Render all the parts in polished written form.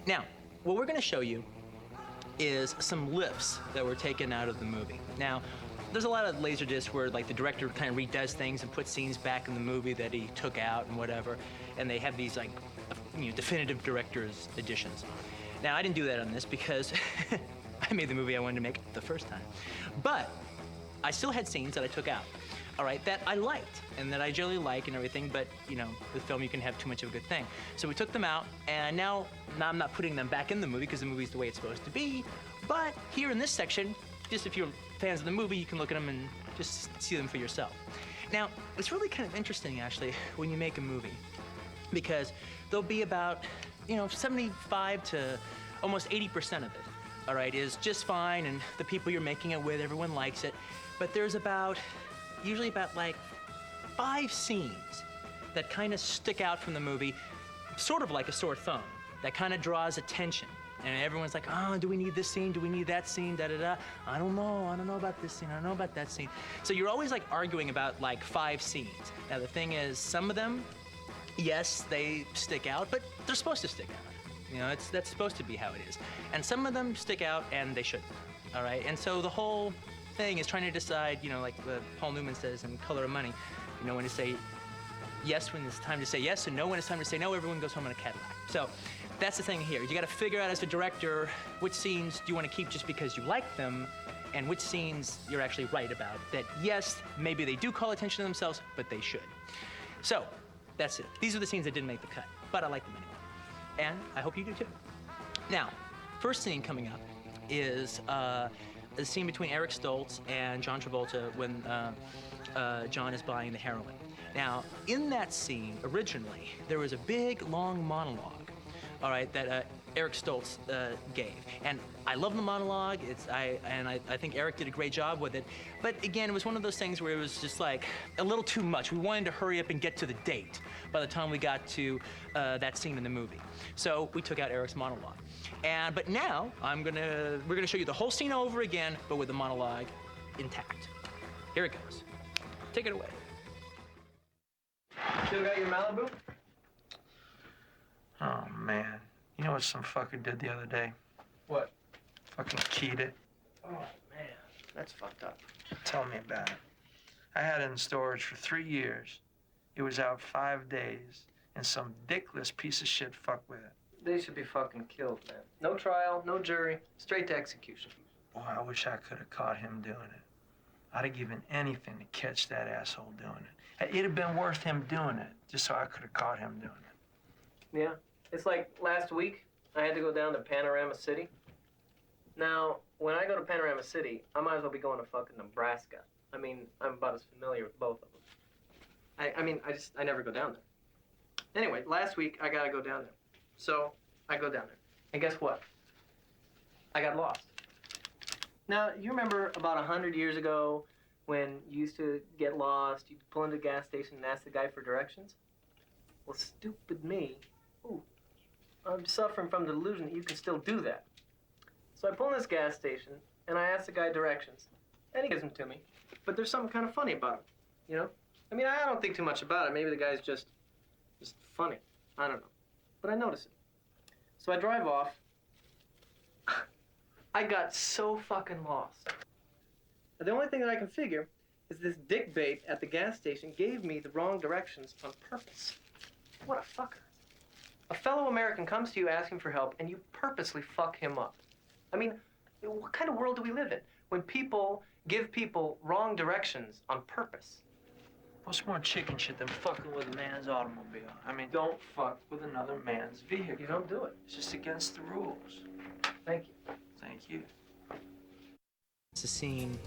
Now, what we're gonna show you is some lifts that were taken out of the movie. Now, there's a lot of Laserdisc where like the director kind of redoes things and puts scenes back in the movie that he took out and whatever, and they have these like, definitive director's editions. Now, I didn't do that on this because I made the movie I wanted to make the first time. But I still had scenes that I took out, all right, that I liked and that I generally like and everything, but, with film you can have too much of a good thing. So we took them out, and now I'm not putting them back in the movie because the movie's the way it's supposed to be, but here in this section, just if you're fans of the movie, you can look at them and just see them for yourself. Now, it's really kind of interesting, actually, when you make a movie, because there'll be about, 75 to almost 80% of it, all right, is just fine, and the people you're making it with, everyone likes it, but there's usually about like 5 scenes that kind of stick out from the movie, sort of like a sore thumb, that kind of draws attention. And everyone's like, oh, do we need this scene? Do we need that scene? Da-da-da. I don't know about this scene. I don't know about that scene. So you're always like arguing about like 5 scenes. Now the thing is, some of them, yes, they stick out, but they're supposed to stick out. That's supposed to be how it is. And some of them stick out and they shouldn't, all right? And so the whole thing is trying to decide, like Paul Newman says in Color of Money, when to say yes when it's time to say yes, and no when it's time to say no. Everyone goes home in a Cadillac. So that's the thing here. You got to figure out as a director which scenes do you want to keep just because you like them, and which scenes you're actually right about. That yes, maybe they do call attention to themselves, but they should. So that's it. These are the scenes that didn't make the cut, but I like them anyway, and I hope you do too. Now, first scene coming up is the scene between Eric Stoltz and John Travolta when John is buying the heroin. Now, in that scene, originally, there was a big, long monologue, all right, that Eric Stoltz gave. And I love the monologue. I think Eric did a great job with it. But again, it was one of those things where it was just like a little too much. We wanted to hurry up and get to the date by the time we got to that scene in the movie. So we took out Eric's monologue. But now we're gonna show you the whole scene over again, but with the monologue intact. Here it goes. Take it away. Still got your Malibu? Oh, man. You know what some fucker did the other day? What? Fucking keyed it. Oh, man. That's fucked up. Tell me about it. I had it in storage for 3 years. It was out 5 days, and some dickless piece of shit fucked with it. They should be fucking killed, man. No trial, no jury, straight to execution. Boy, I wish I could have caught him doing it. I'd have given anything to catch that asshole doing it. It'd have been worth him doing it, just so I could have caught him doing it. Yeah. It's like last week, I had to go down to Panorama City. Now, when I go to Panorama City, I might as well be going to fucking Nebraska. I mean, I'm about as familiar with both of them. I never go down there. Anyway, last week, I gotta go down there. So, I go down there. And guess what? I got lost. Now, you remember about 100 years ago when you used to get lost, you'd pull into a gas station and ask the guy for directions? Well, stupid me. Ooh, I'm suffering from the delusion that you can still do that. So I pull in this gas station, and I ask the guy directions, and he gives them to me. But there's something kind of funny about him, I don't think too much about it. Maybe the guy's just funny. I don't know. But I notice it. So I drive off. I got so fucking lost. The only thing that I can figure is this dickbait at the gas station gave me the wrong directions on purpose. What a fucker. A fellow American comes to you asking for help, and you purposely fuck him up. I mean, what kind of world do we live in when people give people wrong directions on purpose? What's more chicken shit than fucking with a man's automobile? I mean, don't fuck with another man's vehicle. You don't do it. It's just against the rules. Thank you. Thank you. It's a scene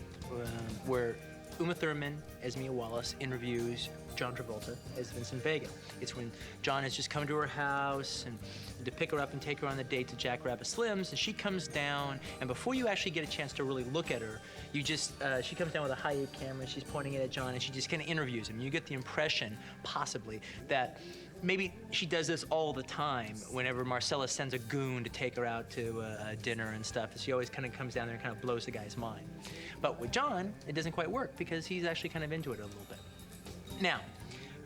where Uma Thurman as Mia Wallace interviews John Travolta as Vincent Vega. It's when John has just come to her house and to pick her up and take her on the date to Jackrabbit Slim's, and she comes down, and before you actually get a chance to really look at her, she comes down with a high-8 camera, she's pointing it at John, and she just kind of interviews him. You get the impression, possibly, that maybe she does this all the time whenever Marcella sends a goon to take her out to dinner and stuff. She always kind of comes down there and kind of blows the guy's mind. But with John, it doesn't quite work because he's actually kind of into it a little bit. Now,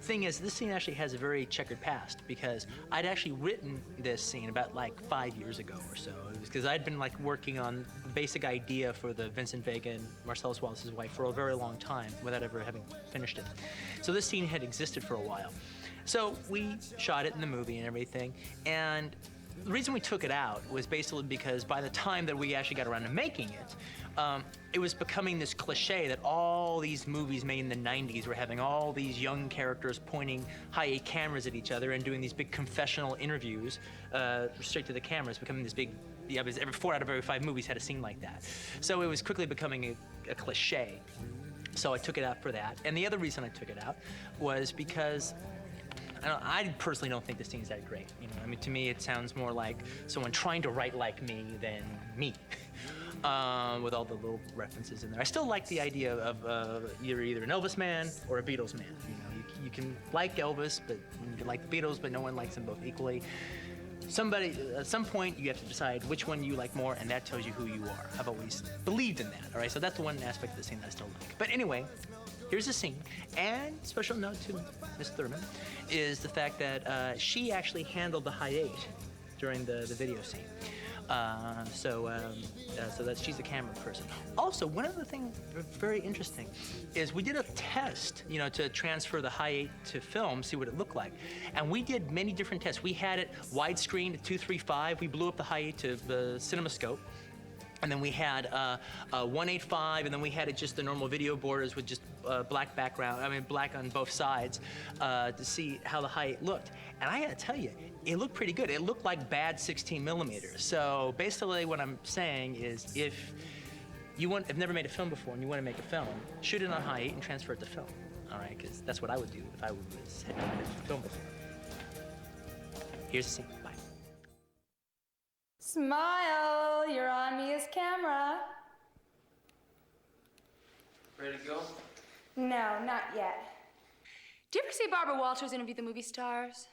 thing is, this scene actually has a very checkered past because I'd actually written this scene about like 5 years ago or so. It was because I'd been like working on the basic idea for the Vincent Vega and Marcellus Wallace's wife for a very long time without ever having finished it. So this scene had existed for a while. So we shot it in the movie and everything, and the reason we took it out was basically because by the time that we actually got around to making it was becoming this cliche that all these movies made in the 90s were having all these young characters pointing high-8 cameras at each other and doing these big confessional interviews straight to the cameras, becoming this big, every 4 out of every 5 movies had a scene like that. So it was quickly becoming a cliche. So I took it out for that. And the other reason I took it out was because I personally don't think the scene's that great. You know, I mean, to me, it sounds more like someone trying to write like me than me, with all the little references in there. I still like the idea of you're either an Elvis man or a Beatles man. You know, you can like Elvis, but you can like the Beatles, but no one likes them both equally. At some point, you have to decide which one you like more, and that tells you who you are. I've always believed in that. All right, so that's the one aspect of the scene that I still like. But anyway. Here's the scene, and special note to Miss Thurman is the fact that she actually handled the high-8 during the video scene. So that she's a camera person. Also, one other thing very interesting is we did a test, you know, to transfer the high-8 to film, see what it looked like. And we did many different tests. We had it widescreen to 235. We blew up the high-8 to the CinemaScope. And then we had 185, and then we had it just the normal video borders with just black background, black on both sides, to see how the height looked. And I gotta tell you, it looked pretty good. It looked like bad 16 millimeters. So basically what I'm saying is if you have never made a film before and you want to make a film, shoot it on high-8 and transfer it to film. All right, because that's what I would do if I had never made a film before. Here's the scene. Bye. Smile, you're on Mia's camera. Ready to go? No, not yet. Do you ever see Barbara Walters interview the movie stars?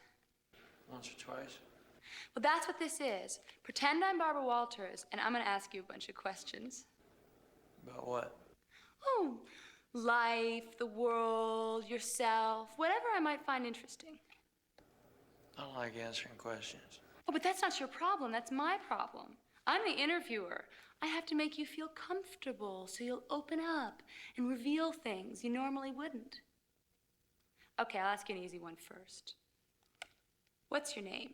Once or twice. Well, that's what this is. Pretend I'm Barbara Walters, and I'm gonna ask you a bunch of questions. About what? Oh, life, the world, yourself, whatever I might find interesting. I don't like answering questions. Oh, but that's not your problem. That's my problem. I'm the interviewer. I have to make you feel comfortable so you'll open up and reveal things you normally wouldn't. Okay, I'll ask you an easy one first. What's your name?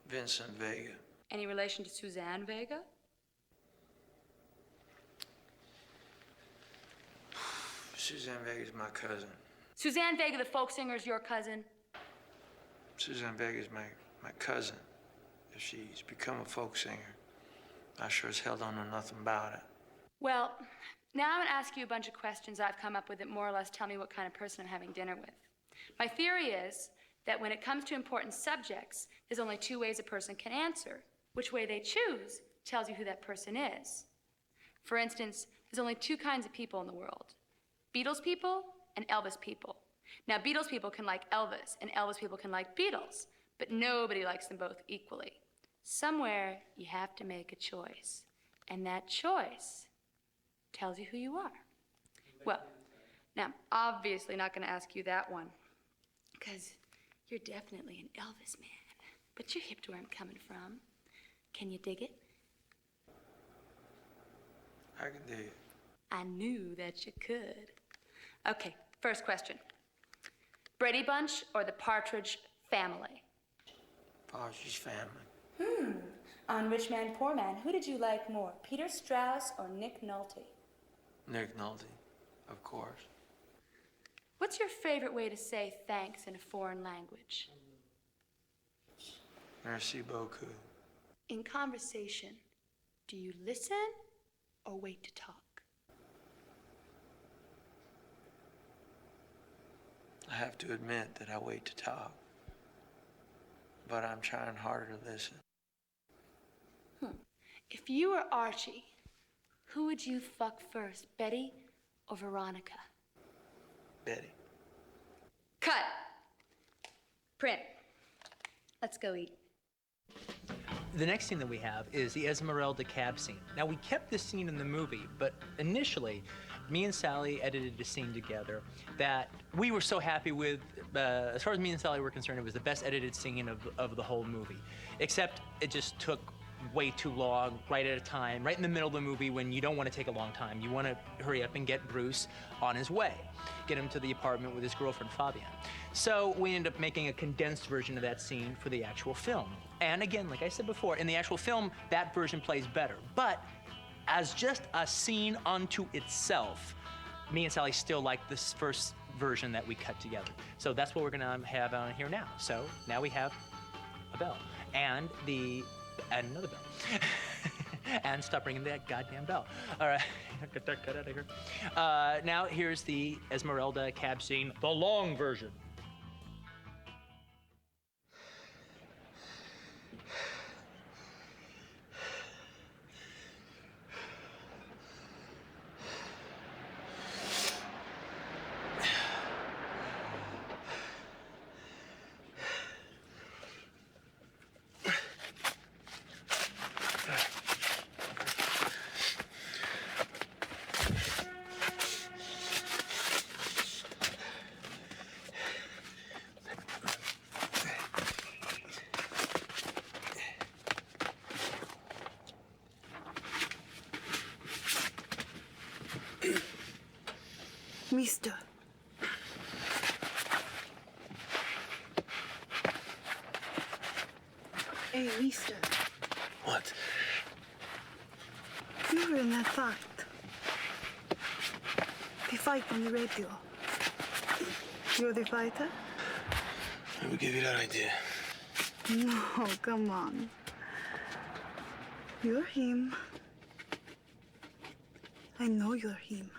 Vincent Vega. Any relation to Suzanne Vega? Suzanne Vega's my cousin. Suzanne Vega, the folk singer, is your cousin? Suzanne Vega's my cousin. If she's become a folk singer, I sure as hell don't know nothing about it. Well, now I'm gonna ask you a bunch of questions I've come up with that more or less tell me what kind of person I'm having dinner with. My theory is that when it comes to important subjects, there's only 2 ways a person can answer. Which way they choose tells you who that person is. For instance, there's only 2 kinds of people in the world. Beatles people and Elvis people. Now, Beatles people can like Elvis, and Elvis people can like Beatles, but nobody likes them both equally. Somewhere, you have to make a choice, and that choice tells you who you are. Well, now, I'm obviously not going to ask you that one, because you're definitely an Elvis man, but you're hip to where I'm coming from. Can you dig it? I can dig it. I knew that you could. Okay, first question. Brady Bunch or the Partridge Family? Partridge Family. On Rich Man, Poor Man, who did you like more, Peter Strauss or Nick Nolte? Nick Nolte, of course. What's your favorite way to say thanks in a foreign language? Merci beaucoup. In conversation, do you listen or wait to talk? I have to admit that I wait to talk, but I'm trying harder to listen. If you were Archie, who would you fuck first, Betty or Veronica? Betty. Cut. Print. Let's go eat. The next scene that we have is the Esmeralda cab scene. Now, we kept this scene in the movie, but initially, me and Sally edited a scene together that we were so happy with. As far as me and Sally were concerned, it was the best edited scene of the whole movie. Except it just took way too long, right at a time, right in the middle of the movie when you don't want to take a long time. You want to hurry up and get Bruce on his way, get him to the apartment with his girlfriend, Fabian. So we ended up making a condensed version of that scene for the actual film. And again, like I said before, in the actual film, that version plays better. But as just a scene unto itself, me and Sally still like this first version that we cut together. So that's what we're gonna have on here now. So now we have a bell and another bell. And stop ringing that goddamn bell. All right, get that cut out of here. Now here's the Esmeralda cab scene, the long version. Mister. Hey, mister. What? You were in that fight. The fight on the radio. You're the fighter? Who gave you that idea? No, come on. You're him. I know you're him.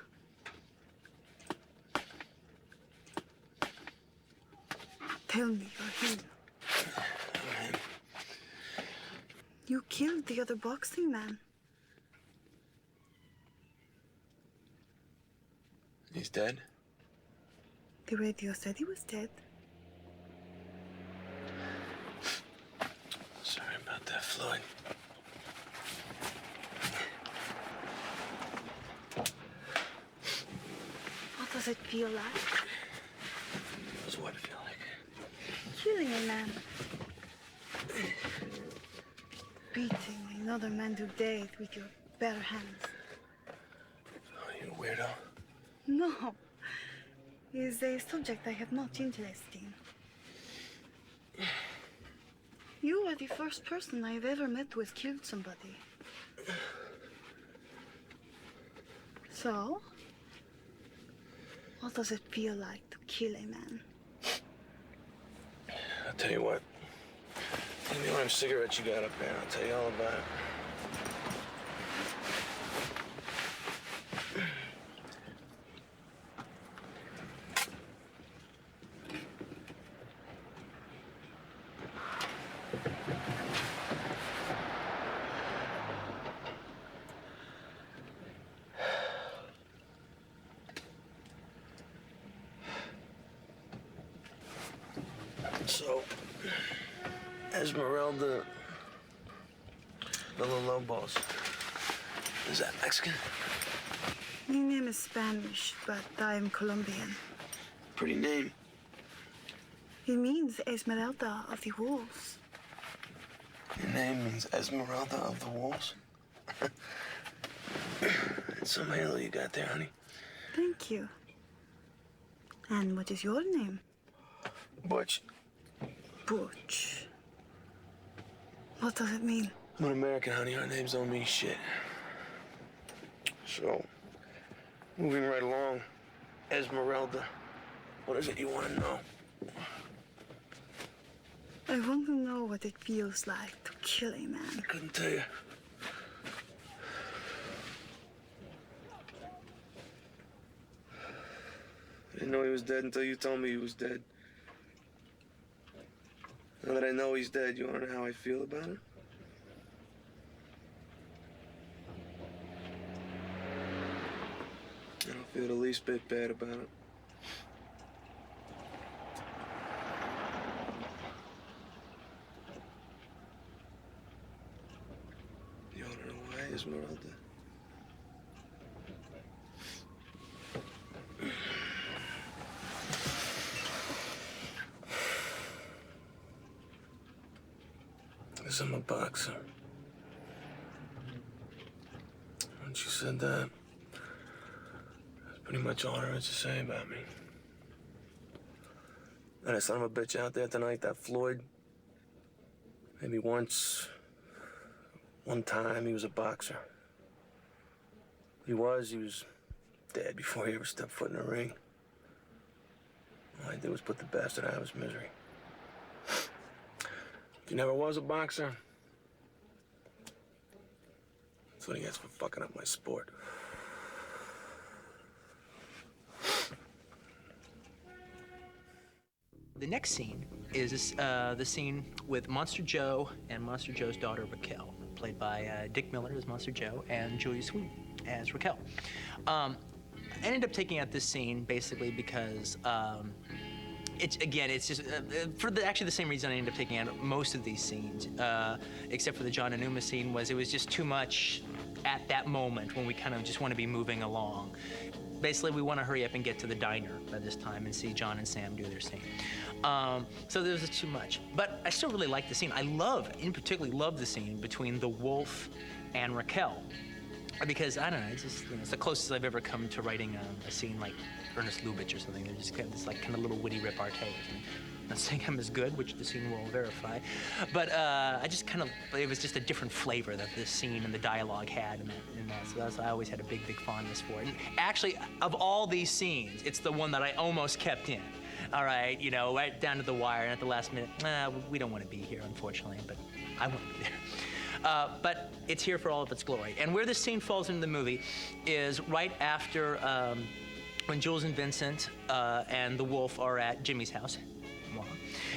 Tell me you're him. I'm him. You killed the other boxing man. He's dead? The radio said he was dead. Sorry about that, Floyd. What does it feel like? What's what feel like? Killing a man. Beating another man to death with your bare hands. Are you a weirdo? No. Is a subject I have much interest in. You are the first person I've ever met who has killed somebody. So, what does it feel like to kill a man? I'll tell you what. Give me one of them cigarettes you got up there, and I'll tell you all about it. So, Esmeralda Villalobos. Is that Mexican? My name is Spanish, but I am Colombian. Pretty name. It means Esmeralda of the Wolves. Your name means Esmeralda of the Wolves? It's some halo you got there, honey. Thank you. And what is your name? Butch. Butch. What does it mean? I'm an American, honey. Our names don't mean shit. So, moving right along, Esmeralda, what is it you want to know? I want to know what it feels like to kill a man. I couldn't tell you. I didn't know he was dead until you told me he was dead. Now that I know he's dead, you want to know how I feel about it? I don't feel the least bit bad about it. You want to know why, Esmeralda? Guess I'm a boxer. Once you said that, that's pretty much all there is to say about me. That son of a bitch out there tonight, that Floyd, maybe one time he was a boxer. He was dead before he ever stepped foot in the ring. All I did was put the bastard out of his misery. If he never was a boxer, that's what he gets for fucking up my sport. The next scene is the scene with Monster Joe and Monster Joe's daughter, Raquel, played by Dick Miller as Monster Joe and Julia Sweeney as Raquel. I ended up taking out this scene basically because it's just for actually the same reason I ended up taking out most of these scenes, except for the John and Uma scene. It was just too much at that moment when we kind of just want to be moving along. Basically, we want to hurry up and get to the diner by this time and see John and Sam do their scene. So there was just too much. But I still really like the scene. In particular, love the scene between the Wolf and Raquel. Because, I don't know, it's the closest I've ever come to writing a scene like Ernest Lubitsch or something. They're just kind of this kind of little witty repartee. I'm not saying I'm as good, which the scene will verify, but it was just a different flavor that this scene and the dialogue had in that. So I always had a big fondness for it. And actually, of all these scenes, it's the one that I almost kept in. All right, right down to the wire, and at the last minute, we don't want to be here, unfortunately, but I want to be there. But it's here for all of its glory. And where this scene falls into the movie is right after when Jules and Vincent and the Wolf are at Jimmy's house.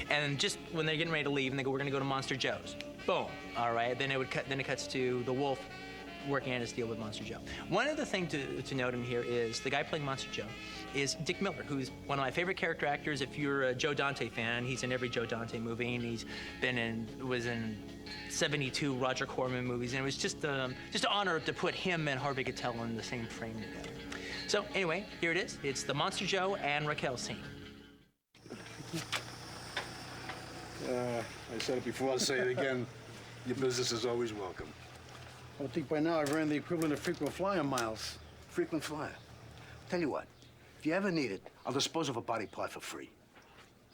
And just when they're getting ready to leave, and they go, "We're going to go to Monster Joe's." Boom. All right. Then it cuts to the Wolf working out his deal with Monster Joe. One other thing to note in here is the guy playing Monster Joe is Dick Miller, who's one of my favorite character actors. If you're a Joe Dante fan, he's in every Joe Dante movie, and was in 72 Roger Corman movies, and it was just an honor to put him and Harvey Keitel in the same frame together. So anyway, here it is. It's the Monster Joe and Raquel scene. I said it before, I'll say it again. Your business is always welcome. I think by now I've earned the equivalent of frequent flyer miles. Frequent flyer. Tell you what, if you ever need it, I'll dispose of a body part for free.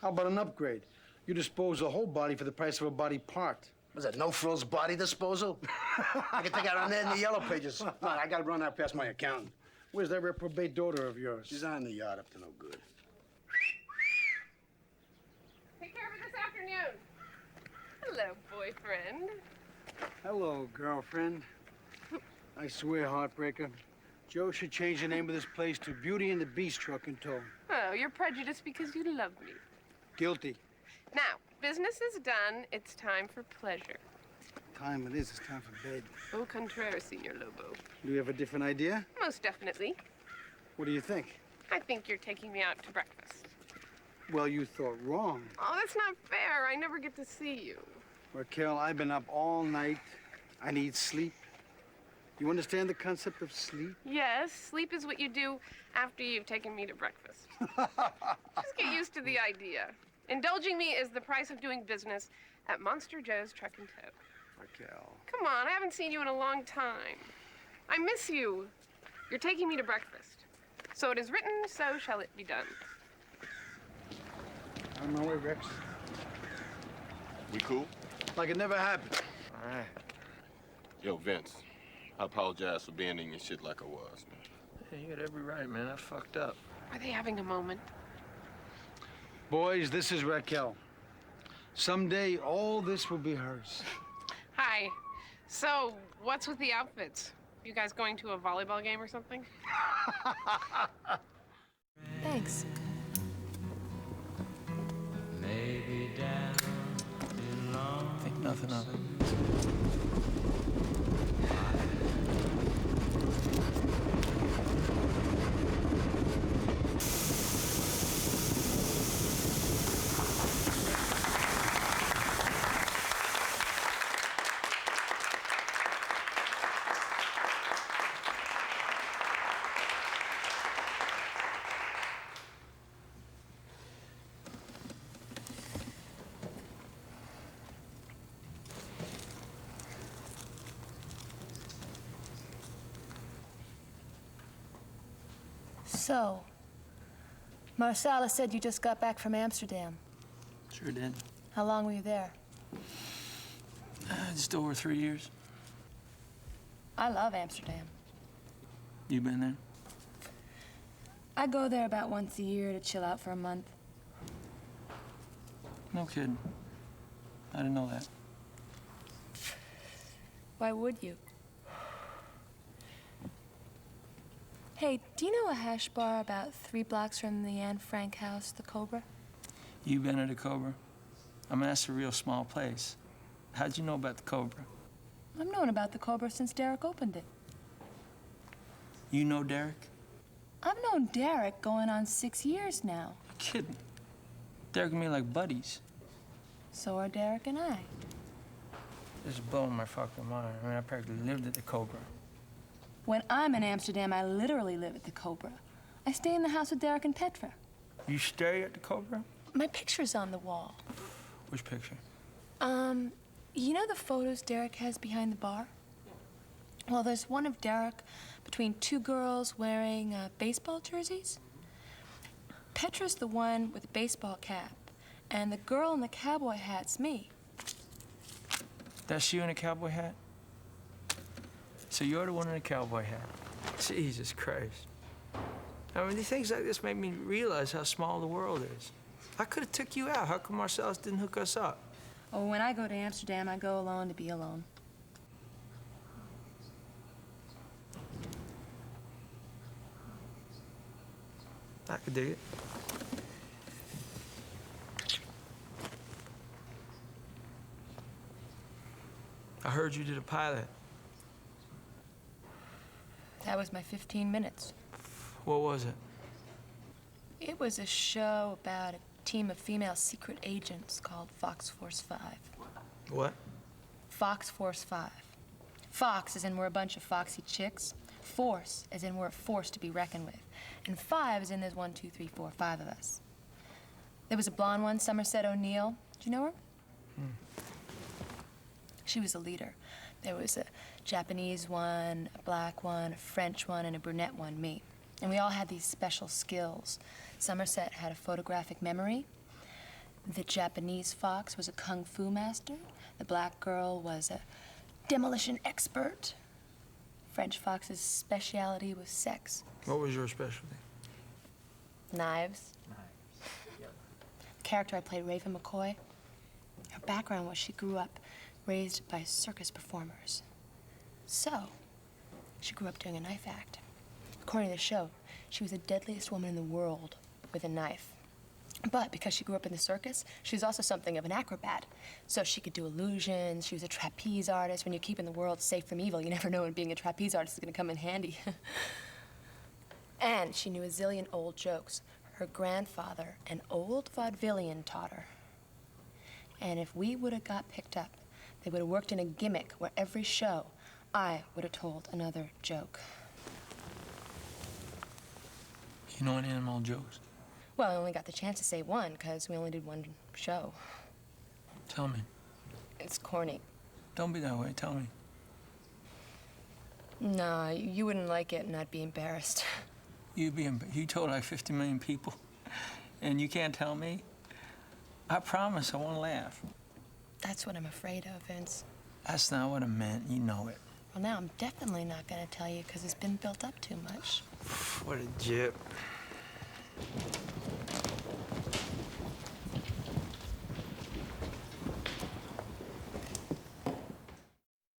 How about an upgrade? You dispose the whole body for the price of a body part. Was that no-frills body disposal? I can take it on there in the yellow pages. No, I gotta run out past my accountant. Where's that reprobate daughter of yours? She's on the yard up to no good. Take care of it this afternoon. Hello, boyfriend. Hello, girlfriend. I swear, heartbreaker, Joe should change the name of this place to Beauty and the Beast Truck and Tow. Oh, you're prejudiced because you love me. Guilty. Now, business is done. It's time for pleasure. Time it is. It's time for bed. Au contraire, Senor Lobo. Do you have a different idea? Most definitely. What do you think? I think you're taking me out to breakfast. Well, you thought wrong. Oh, that's not fair. I never get to see you. Raquel, I've been up all night. I need sleep. You understand the concept of sleep? Yes, sleep is what you do after you've taken me to breakfast. Just get used to the idea. Indulging me is the price of doing business at Monster Joe's Truck and Tow. Raquel. Come on, I haven't seen you in a long time. I miss you. You're taking me to breakfast. So it is written, so shall it be done. On my way, Rex. We cool? Like it never happened. All right. Yo, Vince, I apologize for being in your shit like I was, man. Hey, you got every right, man. I fucked up. Are they having a moment? Boys, this is Raquel. Someday, all this will be hers. Hi. So, what's with the outfits? You guys going to a volleyball game or something? Thanks. Think nothing of it. So, Marsala said you just got back from Amsterdam. Sure did. How long were you there? Just over 3 years. I love Amsterdam. You been there? I go there about once a year to chill out for a month. No kidding. I didn't know that. Why would you? Hey, do you know a hash bar about 3 blocks from the Anne Frank house, the Cobra? You been at the Cobra? I mean, that's a real small place. How'd you know about the Cobra? I've known about the Cobra since Derek opened it. You know Derek? I've known Derek going on 6 years now. You're kidding. Derek and me are like buddies. So are Derek and I. This is blowing my fucking mind. I mean, I practically lived at the Cobra. When I'm in Amsterdam, I literally live at the Cobra. I stay in the house with Derek and Petra. You stay at the Cobra? My picture's on the wall. Which picture? You know the photos Derek has behind the bar? Well, there's one of Derek between 2 girls wearing baseball jerseys. Petra's the one with the baseball cap, and the girl in the cowboy hat's me. That's you in a cowboy hat? So you're the one in a cowboy hat. Jesus Christ. I mean, these things like this make me realize how small the world is. I could have took you out. How come Marcellus didn't hook us up? Oh, when I go to Amsterdam, I go alone to be alone. I could dig it. I heard you did a pilot. That was my 15 minutes. What was it? It was a show about a team of female secret agents called Fox Force 5. What? Fox Force 5. Fox as in we're a bunch of foxy chicks. Force as in we're a force to be reckoned with. And 5 as in there's 1, 2, 3, 4, 5 of us. There was a blonde one, Somerset O'Neill. Do you know her? She was a leader. There was a Japanese one, a black one, a French one, and a brunette one, me. And we all had these special skills. Somerset had a photographic memory. The Japanese fox was a kung fu master. The black girl was a demolition expert. French fox's specialty was sex. What was your specialty? Knives. The character I played, Raven McCoy, her background was she grew up raised by circus performers. So, she grew up doing a knife act. According to the show, she was the deadliest woman in the world with a knife. But because she grew up in the circus, she was also something of an acrobat. So she could do illusions, she was a trapeze artist. When you're keeping the world safe from evil, you never know when being a trapeze artist is gonna come in handy. And she knew a zillion old jokes. Her grandfather, an old vaudevillian, taught her. And if we would have got picked up, they would have worked in a gimmick where every show, I would have told another joke. You know any animal jokes? Well, I only got the chance to say one, because we only did one show. Tell me. It's corny. Don't be that way. Tell me. No, you wouldn't like it, and I'd be embarrassed. You told like 50 million people, and you can't tell me? I promise I won't laugh. That's what I'm afraid of, Vince. That's not what I meant. You know it. Well, now I'm definitely not gonna tell you, because it's been built up too much. What a jip.